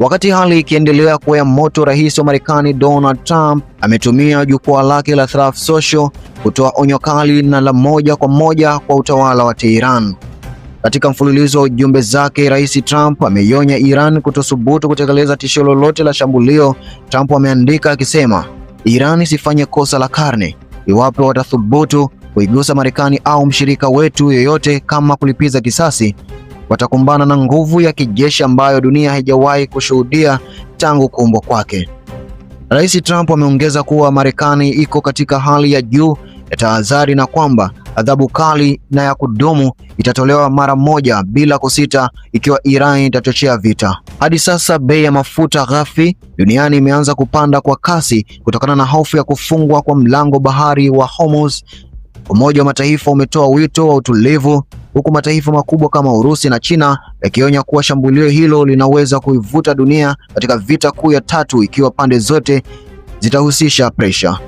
Wakati hali ikiendelea kuwa moto, rais wa Marekani Donald Trump ametumia jukwaa lake la Truth Social kutoa onyo kali na la moja kwa moja kwa utawala wa Tehran. Katika mfululizo wa ujumbe zake, Rais Trump ameionya Iran kutothubutu kutekeleza tishio lolote la shambulio. Trump ameandika akisema, Iran isifanye kosa la karne iwapo watathubutu kuigusa Marekani au mshirika wetu yoyote kama kulipiza kisasi, watakumbana na nguvu ya kijeshi ambayo dunia haijawahi kushuhudia tangu kuumbwa kwake. Rais Trump ameongeza kuwa Marekani iko katika hali ya juu ya tahadhari na kwamba adhabu kali na ya kudumu itatolewa mara moja bila kusita ikiwa Iran itachochea vita. Hadi sasa bei ya mafuta ghafi duniani imeanza kupanda kwa kasi kutokana na hofu ya kufungwa kwa mlango bahari wa Hormuz. Umoja wa Mataifa umetoa wito wa utulivu, huku mataifa makubwa kama Urusi na China yakionya kuwa shambulio hilo linaweza kuivuta dunia katika vita kuu ya tatu ikiwa pande zote zitahusisha presha.